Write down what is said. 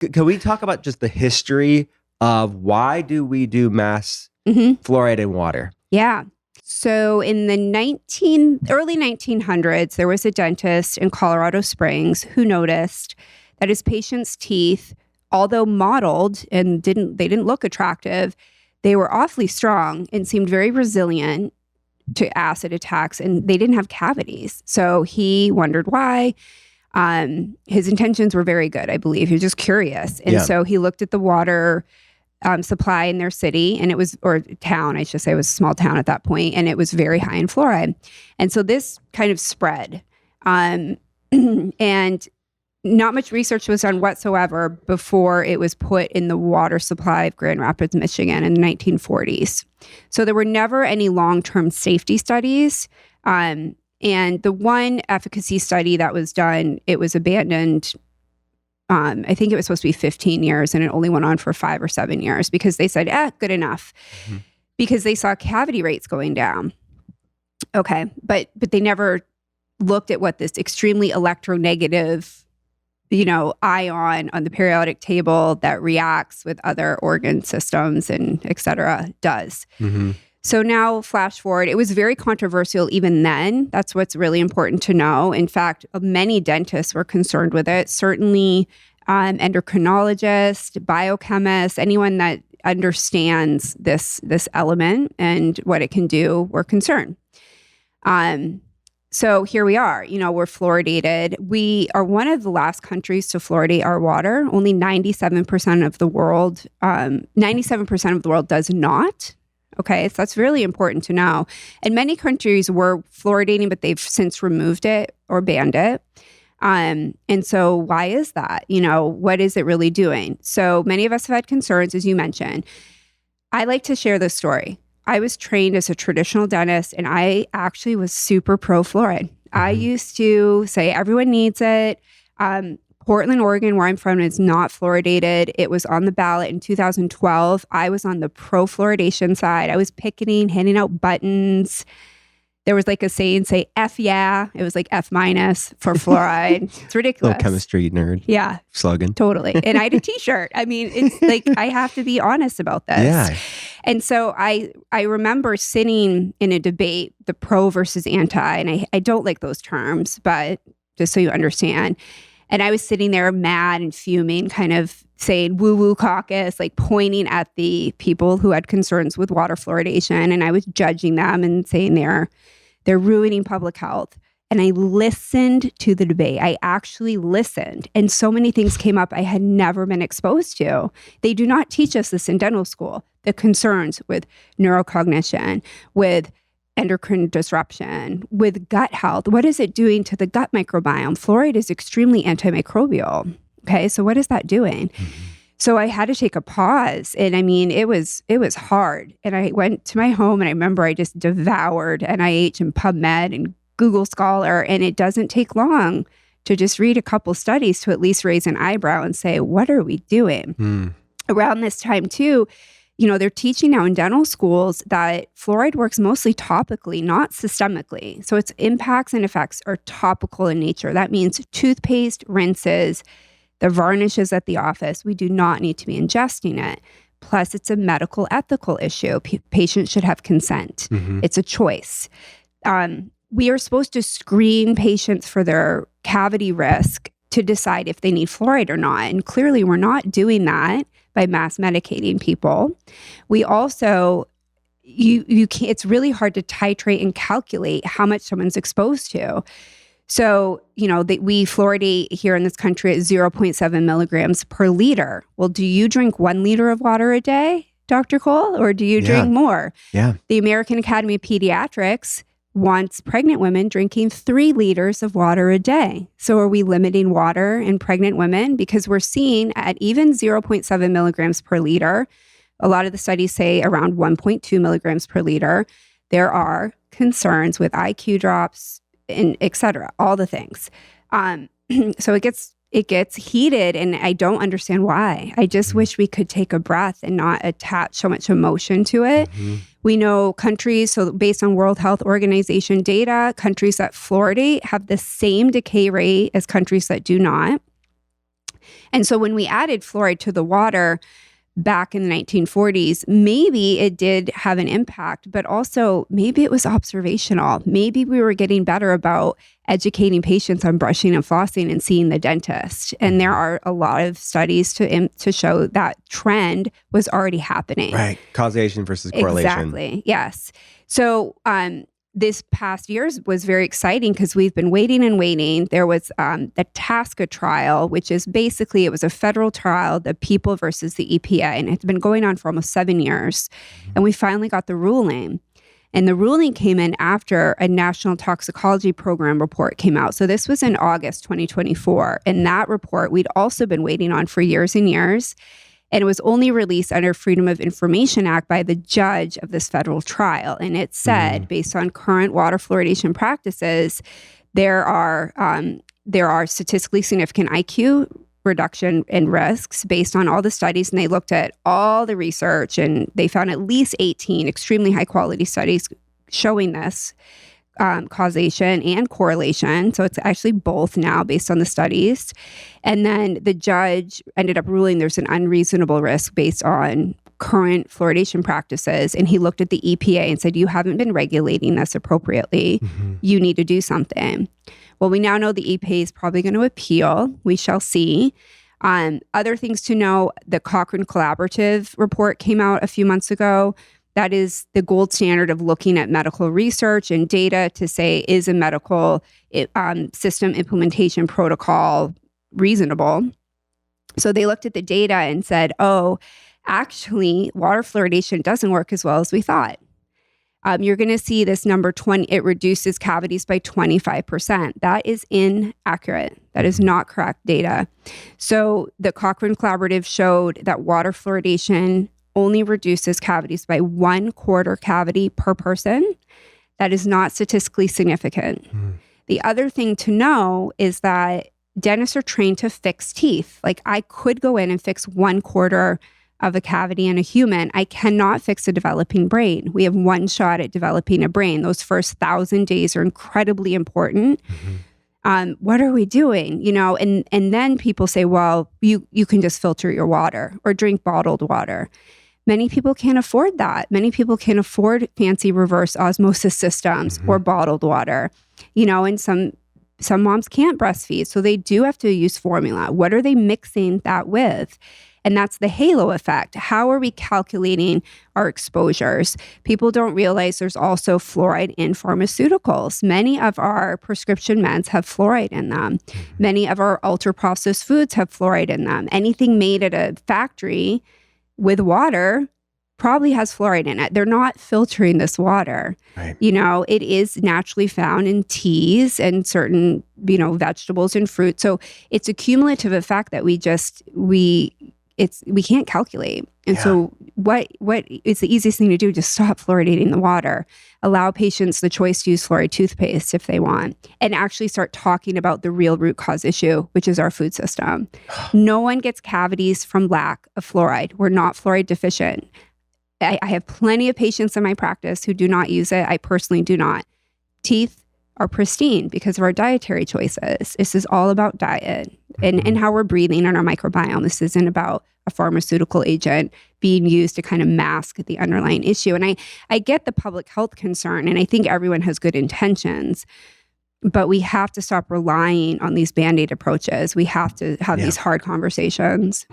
Can we talk about just the history of why do we do mass fluoride in water? Yeah. So in the early 1900s, there was a dentist in Colorado Springs who noticed that his patients' teeth, although mottled and they didn't look attractive, they were awfully strong and seemed very resilient to acid attacks, and they didn't have cavities. So he wondered why. His intentions were very good, I believe. He was just curious. And so he looked at the water supply in their city, and or town, I should say. It was a small town at that point, and it was very high in fluoride. And so this kind of spread. And not much research was done whatsoever before it was put in the water supply of Grand Rapids, Michigan in the 1940s. So there were never any long-term safety studies. And the one efficacy study that was done, it was abandoned. I think it was supposed to be 15 years, and it only went on for 5 or 7 years because they said, good enough, because they saw cavity rates going down. Okay, but they never looked at what this extremely electronegative, ion on the periodic table that reacts with other organ systems and et cetera does. So now flash forward, it was very controversial even then. That's what's really important to know. In fact, many dentists were concerned with it. Certainly endocrinologists, biochemists, anyone that understands this element and what it can do were concerned. So here we are, we're fluoridated. We are one of the last countries to fluoridate our water. Only 97% of the world, 97% of the world does not. Okay, so that's really important to know. And many countries were fluoridating, but they've since removed it or banned it. And so why is that? What is it really doing? So many of us have had concerns, as you mentioned. I like to share this story. I was trained as a traditional dentist, and I actually was super pro-fluoride. I used to say everyone needs it. Portland, Oregon, where I'm from, is not fluoridated. It was on the ballot in 2012. I was on the pro-fluoridation side. I was picketing, handing out buttons. There was like a saying, say F yeah. It was like F minus for fluoride. It's ridiculous. Little chemistry nerd. Yeah. Slogan. Totally. And I had a t-shirt. I mean, it's like, I have to be honest about this. Yeah. And so I remember sitting in a debate, the pro versus anti, and I don't like those terms, but just so you understand. And I was sitting there mad and fuming, kind of saying woo-woo caucus, like pointing at the people who had concerns with water fluoridation. And I was judging them and saying they're ruining public health. And I listened to the debate. I actually listened. And so many things came up I had never been exposed to. They do not teach us this in dental school. The concerns with neurocognition, with endocrine disruption, with gut health. What is it doing to the gut microbiome? Fluoride is extremely antimicrobial. Okay, so what is that doing? So I had to take a pause. And I mean, it was hard. And I went to my home, and I remember I just devoured NIH and PubMed and Google Scholar. And it doesn't take long to just read a couple studies to at least raise an eyebrow and say, what are we doing? Around this time too, they're teaching now in dental schools that fluoride works mostly topically, not systemically. So its impacts and effects are topical in nature. That means toothpaste, rinses, the varnishes at the office. We do not need to be ingesting it. Plus, it's a medical ethical issue. Patients should have consent. It's a choice. We are supposed to screen patients for their cavity risk to decide if they need fluoride or not. And clearly, we're not doing that by mass medicating people. We also, you can't, it's really hard to titrate and calculate how much someone's exposed to. So, we fluoridate here in this country at 0.7 milligrams per liter. Well, do you drink 1 liter of water a day, Dr. Cole, or do you drink more? Yeah. The American Academy of Pediatrics wants pregnant women drinking 3 liters of water a day. So are we limiting water in pregnant women? Because we're seeing at even 0.7 milligrams per liter, a lot of the studies say around 1.2 milligrams per liter, there are concerns with IQ drops and et cetera, all the things. So it gets heated, and I don't understand why. I just wish we could take a breath and not attach so much emotion to it. We know countries, so based on World Health Organization data, countries that fluoridate have the same decay rate as countries that do not. And so when we added fluoride to the water back in the 1940s, maybe it did have an impact, but also maybe it was observational. Maybe we were getting better about educating patients on brushing and flossing and seeing the dentist. And there are a lot of studies to show that trend was already happening. Right. Causation versus correlation. Exactly. Yes. So this past year was very exciting because we've been waiting and waiting. There was the TSCA trial, which is basically, it was a federal trial, the people versus the EPA, and it's been going on for almost 7 years. And we finally got the ruling. And the ruling came in after a National Toxicology Program report came out. So this was in August 2024. And that report we'd also been waiting on for years and years. And it was only released under Freedom of Information Act by the judge of this federal trial. And it said, based on current water fluoridation practices, there are statistically significant IQ reduction in risks based on all the studies. And they looked at all the research, and they found at least 18 extremely high quality studies showing this causation and correlation. So it's actually both now based on the studies. And then the judge ended up ruling there's an unreasonable risk based on current fluoridation practices. And he looked at the EPA and said, you haven't been regulating this appropriately. You need to do something. Well, we now know the EPA is probably going to appeal. We shall see. Other things to know, the Cochrane Collaborative report came out a few months ago. That is the gold standard of looking at medical research and data to say, is a medical system implementation protocol reasonable? So they looked at the data and said, oh, actually, water fluoridation doesn't work as well as we thought. You're going to see this number 20, it reduces cavities by 25%. That is inaccurate. That is not correct data. So the Cochrane Collaborative showed that water fluoridation only reduces cavities by 1/4 cavity per person. That is not statistically significant. The other thing to know is that dentists are trained to fix teeth. Like, I could go in and fix 1/4 of a cavity in a human. I cannot fix a developing brain. We have one shot at developing a brain. Those first 1,000 days are incredibly important. What are we doing? You know, and then people say, well, you can just filter your water or drink bottled water. Many people can't afford that. Many people can't afford fancy reverse osmosis systems or bottled water. You know, and some moms can't breastfeed, so they do have to use formula. What are they mixing that with? And that's the halo effect. How are we calculating our exposures? People don't realize there's also fluoride in pharmaceuticals. Many of our prescription meds have fluoride in them. Many of our ultra-processed foods have fluoride in them. Anything made at a factory with water probably has fluoride in it. They're not filtering this water. Right. You know, it is naturally found in teas and certain, you know, vegetables and fruit. So it's a cumulative effect that we can't calculate. And so what is the easiest thing to do? Just stop fluoridating the water. Allow patients the choice to use fluoride toothpaste if they want, and actually start talking about the real root cause issue, which is our food system. No one gets cavities from lack of fluoride. We're not fluoride deficient. I have plenty of patients in my practice who do not use it. I personally do not. Teeth are pristine because of our dietary choices. This is all about diet and how we're breathing and our microbiome. This isn't about a pharmaceutical agent being used to kind of mask the underlying issue. And I get the public health concern, and I think everyone has good intentions, but we have to stop relying on these Band-Aid approaches. We have to have these hard conversations.